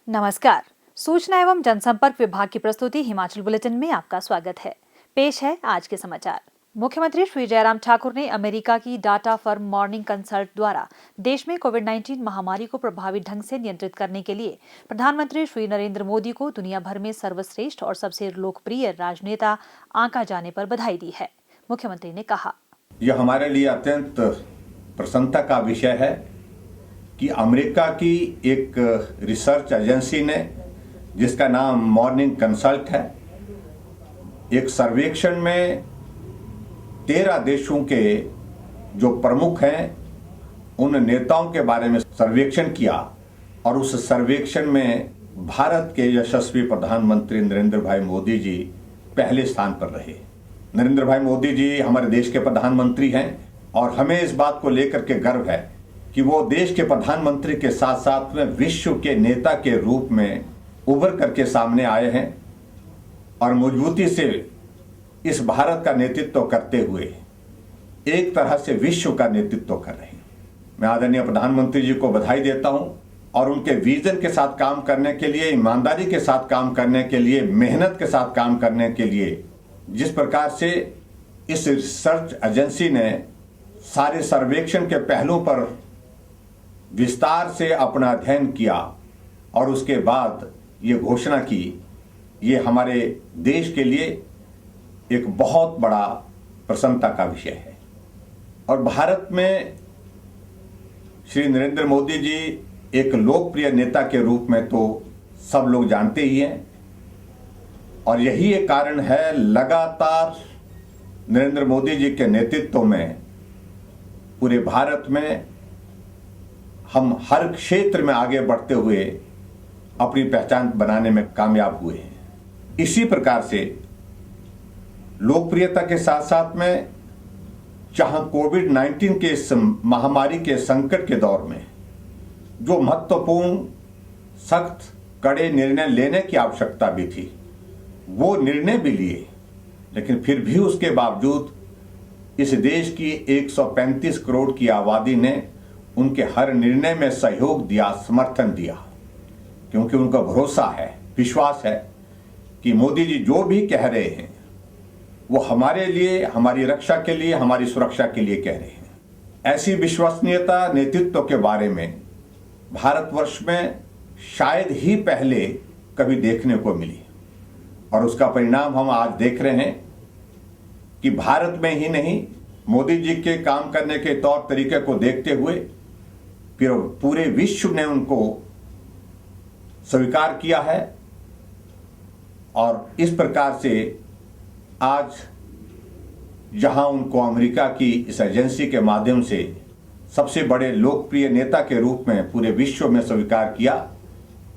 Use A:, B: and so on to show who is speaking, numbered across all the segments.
A: नमस्कार। सूचना एवं जनसंपर्क विभाग की प्रस्तुति हिमाचल बुलेटिन में आपका स्वागत है। पेश है आज के समाचार। मुख्यमंत्री श्री जयराम ठाकुर ने अमेरिका की डाटा फर्म मॉर्निंग कंसल्ट द्वारा देश में कोविड-19 महामारी को प्रभावी ढंग से नियंत्रित करने के लिए प्रधानमंत्री श्री नरेंद्र मोदी को दुनिया भर में सर्वश्रेष्ठ और सबसे लोकप्रिय राजनेता आंका जाने पर बधाई दी है। मुख्यमंत्री ने कहा,
B: यह हमारे लिए अत्यंत प्रसन्नता का विषय है कि अमेरिका की एक रिसर्च एजेंसी ने, जिसका नाम मॉर्निंग कंसल्ट है, एक सर्वेक्षण में 13 देशों के जो प्रमुख हैं उन नेताओं के बारे में सर्वेक्षण किया और उस सर्वेक्षण में भारत के यशस्वी प्रधानमंत्री नरेंद्र भाई मोदी जी पहले स्थान पर रहे। नरेंद्र भाई मोदी जी हमारे देश के प्रधानमंत्री हैं और हमें इस बात को लेकर के गर्व है कि वो देश के प्रधानमंत्री के साथ साथ में विश्व के नेता के रूप में उभर करके सामने आए हैं और मजबूती से इस भारत का नेतृत्व करते हुए एक तरह से विश्व का नेतृत्व कर रहे हैं। मैं आदरणीय प्रधानमंत्री जी को बधाई देता हूं और उनके विजन के साथ काम करने के लिए, ईमानदारी के साथ काम करने के लिए, मेहनत के साथ काम करने के लिए, जिस प्रकार से इस रिसर्च एजेंसी ने सारे सर्वेक्षण के पहलुओं पर विस्तार से अपना अध्ययन किया और उसके बाद ये घोषणा की, ये हमारे देश के लिए एक बहुत बड़ा प्रसन्नता का विषय है। और भारत में श्री नरेंद्र मोदी जी एक लोकप्रिय नेता के रूप में तो सब लोग जानते ही हैं और यही एक कारण है लगातार नरेंद्र मोदी जी के नेतृत्व में पूरे भारत में हम हर क्षेत्र में आगे बढ़ते हुए अपनी पहचान बनाने में कामयाब हुए हैं। इसी प्रकार से लोकप्रियता के साथ साथ में जहां कोविड-19 के इस महामारी के संकट के दौर में जो महत्वपूर्ण सख्त कड़े निर्णय लेने की आवश्यकता भी थी, वो निर्णय भी लिए, लेकिन फिर भी उसके बावजूद इस देश की 135 करोड़ की आबादी ने उनके हर निर्णय में सहयोग दिया, समर्थन दिया, क्योंकि उनका भरोसा है, विश्वास है कि मोदी जी जो भी कह रहे हैं वो हमारे लिए, हमारी रक्षा के लिए, हमारी सुरक्षा के लिए कह रहे हैं। ऐसी विश्वसनीयता नेतृत्व के बारे में भारतवर्ष में शायद ही पहले कभी देखने को मिली और उसका परिणाम हम आज देख रहे हैं कि भारत में ही नहीं, मोदी जी के काम करने के तौर तरीके को देखते हुए फिर पूरे विश्व ने उनको स्वीकार किया है और इस प्रकार से आज जहां उनको अमेरिका की इस एजेंसी के माध्यम से सबसे बड़े लोकप्रिय नेता के रूप में पूरे विश्व में स्वीकार किया,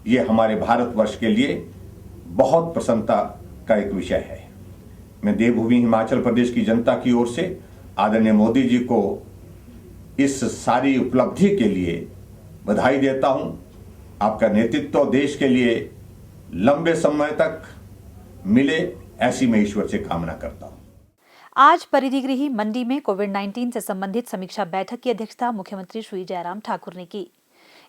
B: ये हमारे भारतवर्ष के लिए बहुत प्रसन्नता का एक विषय है। मैं देवभूमि हिमाचल प्रदेश की जनता की ओर से आदरणीय मोदी जी को इस सारी उपलब्धि के लिए बधाई देता हूं। आपका नेतृत्व देश के लिए लंबे समय तक मिले, ऐसी मैं ईश्वर से कामना करता हूं।
A: आज परिधिगृही मंडी में कोविड-19 से संबंधित समीक्षा बैठक की अध्यक्षता मुख्यमंत्री श्री जयराम ठाकुर ने की।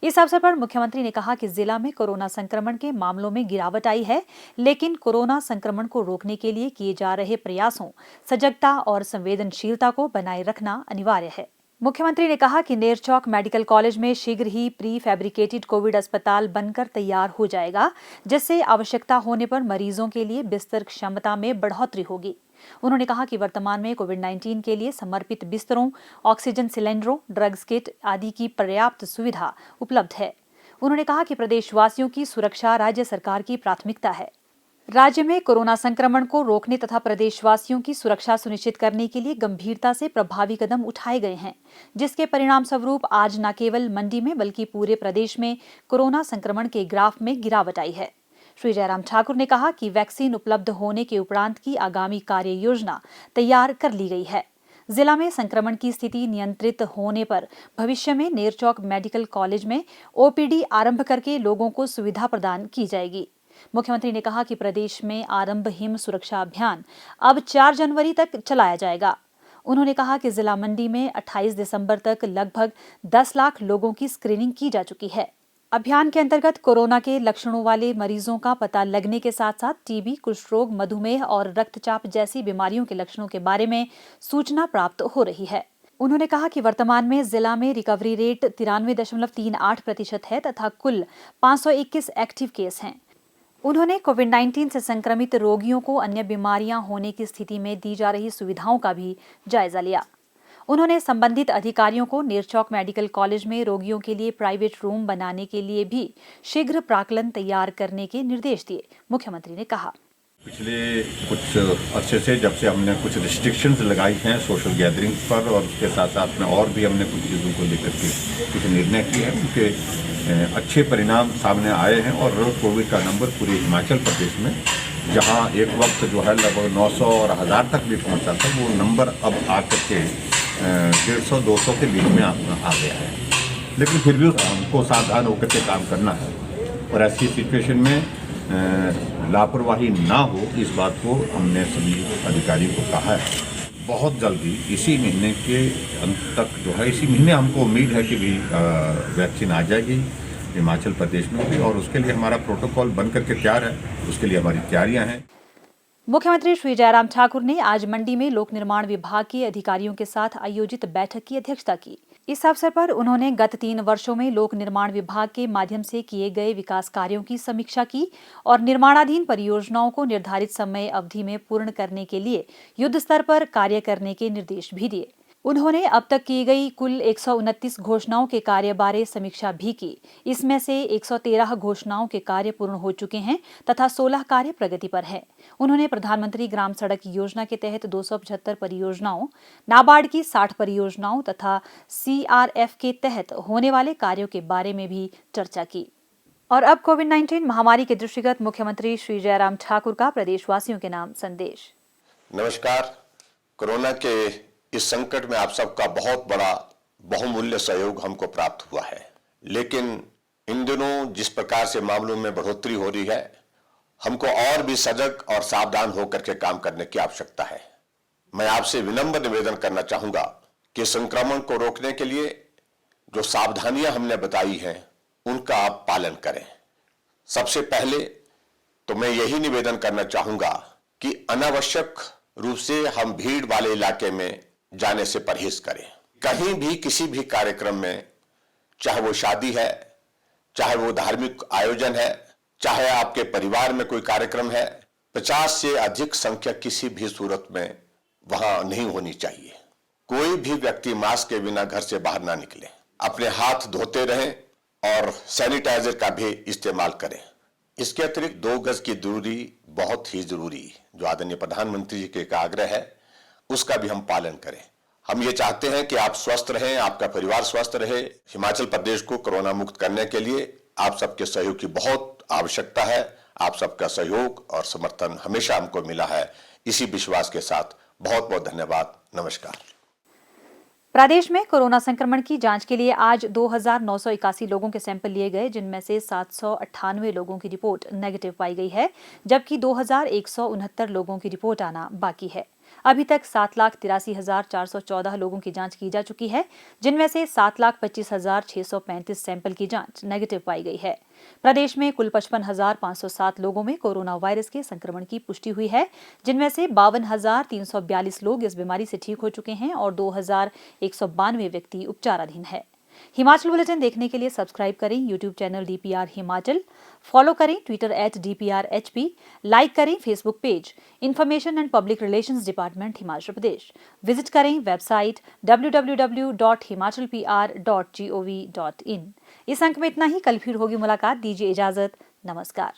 A: इस अवसर पर मुख्यमंत्री ने कहा कि जिला में कोरोना संक्रमण के मामलों में गिरावट आई है, लेकिन कोरोना संक्रमण को रोकने के लिए किए जा रहे प्रयासों, सजगता और संवेदनशीलता को बनाए रखना अनिवार्य है। मुख्यमंत्री ने कहा कि नेरचौक मेडिकल कॉलेज में शीघ्र ही प्री फैब्रिकेटेड कोविड अस्पताल बनकर तैयार हो जाएगा, जिससे आवश्यकता होने पर मरीजों के लिए बिस्तर क्षमता में बढ़ोतरी होगी। उन्होंने कहा कि वर्तमान में कोविड-19 के लिए समर्पित बिस्तरों, ऑक्सीजन सिलेंडरों, ड्रग्स किट आदि की पर्याप्त सुविधा उपलब्ध है। उन्होंने कहा कि प्रदेशवासियों की सुरक्षा राज्य सरकार की प्राथमिकता है। राज्य में कोरोना संक्रमण को रोकने तथा प्रदेशवासियों की सुरक्षा सुनिश्चित करने के लिए गंभीरता से प्रभावी कदम उठाए गए हैं, जिसके परिणाम स्वरूप आज न केवल मंडी में बल्कि पूरे प्रदेश में कोरोना संक्रमण के ग्राफ में गिरावट आई है। श्री जयराम ठाकुर ने कहा कि वैक्सीन उपलब्ध होने के उपरांत की आगामी कार्य योजना तैयार कर ली गई है। जिला में संक्रमण की स्थिति नियंत्रित होने पर भविष्य में नेरचौक मेडिकल कॉलेज में ओपीडी आरंभ करके लोगों को सुविधा प्रदान की जाएगी। मुख्यमंत्री ने कहा कि प्रदेश में आरंभ हिम सुरक्षा अभियान अब 4 जनवरी तक चलाया जाएगा। उन्होंने कहा कि जिला मंडी में 28 दिसंबर तक लगभग 10 लाख लोगों की स्क्रीनिंग की जा चुकी है। अभियान के अंतर्गत कोरोना के लक्षणों वाले मरीजों का पता लगने के साथ साथ टीबी, कुष्ठ रोग, मधुमेह और रक्तचाप जैसी बीमारियों के लक्षणों के बारे में सूचना प्राप्त हो रही है। उन्होंने कहा कि वर्तमान में जिला में रिकवरी रेट 93.38% है तथा कुल 521 एक्टिव केस हैं। उन्होंने कोविड-19 से संक्रमित रोगियों को अन्य बीमारियां होने की स्थिति में दी जा रही सुविधाओं का भी जायजा लिया। उन्होंने संबंधित अधिकारियों को नेरचौक मेडिकल कॉलेज में रोगियों के लिए प्राइवेट रूम बनाने के लिए भी शीघ्र प्राक्कलन तैयार करने के निर्देश दिए। मुख्यमंत्री ने कहा,
B: पिछले कुछ अरसे से जब से हमने कुछ रिस्ट्रिक्शंस लगाई हैं सोशल गैदरिंग पर, और उसके साथ साथ में और भी हमने कुछ चीज़ों को लेकर के कुछ निर्णय किए हैं, उनके अच्छे परिणाम सामने आए हैं। और कोविड का नंबर पूरे हिमाचल प्रदेश में, जहां एक वक्त जो है लगभग 900 और 1000 तक भी पहुंचा था, वो नंबर अब आकर के 150-200 के बीच में आ गया है। लेकिन फिर भी हमको सावधान होकर के काम करना है और ऐसी सिचुएशन में लापरवाही ना हो, इस बात को हमने सभी अधिकारियों को कहा है। बहुत जल्दी इसी महीने के अंत तक जो है, इसी महीने हमको उम्मीद है कि भी वैक्सीन आ जाएगी हिमाचल प्रदेश में भी, और उसके लिए हमारा प्रोटोकॉल बन करके तैयार है, उसके लिए हमारी तैयारियां हैं।
A: मुख्यमंत्री श्री जयराम ठाकुर ने आज मंडी में लोक निर्माण विभाग के अधिकारियों के साथ आयोजित बैठक की अध्यक्षता की। इस अवसर पर उन्होंने गत 3 वर्षों में लोक निर्माण विभाग के माध्यम से किए गए विकास कार्यों की समीक्षा की और निर्माणाधीन परियोजनाओं को निर्धारित समय अवधि में पूर्ण करने के लिए युद्ध स्तर पर कार्य करने के निर्देश भी दिए। उन्होंने अब तक की गई कुल 129 घोषणाओं के कार्य बारे समीक्षा भी की। इसमें से 113 घोषणाओं के कार्य पूर्ण हो चुके हैं तथा 16 कार्य प्रगति पर हैं। उन्होंने प्रधानमंत्री ग्राम सड़क योजना के तहत 275 परियोजनाओं, नाबार्ड की 60 परियोजनाओं तथा CRF के तहत होने वाले कार्यों के बारे में भी चर्चा की। और अब कोविड-19 महामारी के दृष्टिगत मुख्यमंत्री श्री जयराम ठाकुर का प्रदेशवासियों के नाम संदेश।
C: नमस्कार। कोरोना के इस संकट में आप सबका बहुत बड़ा बहुमूल्य सहयोग हमको प्राप्त हुआ है, लेकिन इन दिनों जिस प्रकार से मामलों में बढ़ोतरी हो रही है, हमको और भी सजग और सावधान होकर के काम करने की आवश्यकता है। मैं आपसे विनम्र निवेदन करना चाहूंगा कि संक्रमण को रोकने के लिए जो सावधानियां हमने बताई हैं, उनका आप पालन करें। सबसे पहले तो मैं यही निवेदन करना चाहूंगा कि अनावश्यक रूप से हम भीड़ वाले इलाके में जाने से परहेज करें। कहीं भी किसी भी कार्यक्रम में, चाहे वो शादी है, चाहे वो धार्मिक आयोजन है, चाहे आपके परिवार में कोई कार्यक्रम है, 50 से अधिक संख्या किसी भी सूरत में वहां नहीं होनी चाहिए। कोई भी व्यक्ति मास्क के बिना घर से बाहर ना निकले। अपने हाथ धोते रहें और सैनिटाइजर का भी इस्तेमाल करें। इसके अतिरिक्त 2 गज की दूरी बहुत ही जरूरी, जो आदरणीय प्रधानमंत्री जी के आग्रह है, उसका भी हम पालन करें। हम ये चाहते हैं कि आप स्वस्थ रहें, आपका परिवार स्वस्थ रहे। हिमाचल प्रदेश को कोरोना मुक्त करने के लिए आप सबके सहयोग की बहुत आवश्यकता है। आप सबका सहयोग और समर्थन हमेशा हमको मिला है। इसी विश्वास के साथ बहुत बहुत धन्यवाद। नमस्कार।
A: प्रदेश में कोरोना संक्रमण की जांच के लिए आज 2981 लोगों के सैंपल लिए गए, जिनमें से 798 लोगों की रिपोर्ट नेगेटिव पाई गई है, जबकि 2169 लोगों की रिपोर्ट आना बाकी है। अभी तक 7,83,414 लोगों की जांच की जा चुकी है, जिनमें से 7,25,635 सैंपल की जांच नेगेटिव पाई गई है। प्रदेश में कुल 55,507 लोगों में कोरोना वायरस के संक्रमण की पुष्टि हुई है, जिनमें से 52,342 लोग इस बीमारी से ठीक हो चुके हैं और 2,192 व्यक्ति उपचाराधीन है। हिमाचल बुलेटिन देखने के लिए सब्सक्राइब करें YouTube channel DPR Himachal, follow करें ट्विटर @DPRHP, लाइक करें Facebook page information and public relations department Himachal Pradesh, visit करें वेबसाइट www.himachalpr.gov.in। इस अंक में इतना ही। कल फिर होगी मुलाकात। दीजिए इजाजत। नमस्कार।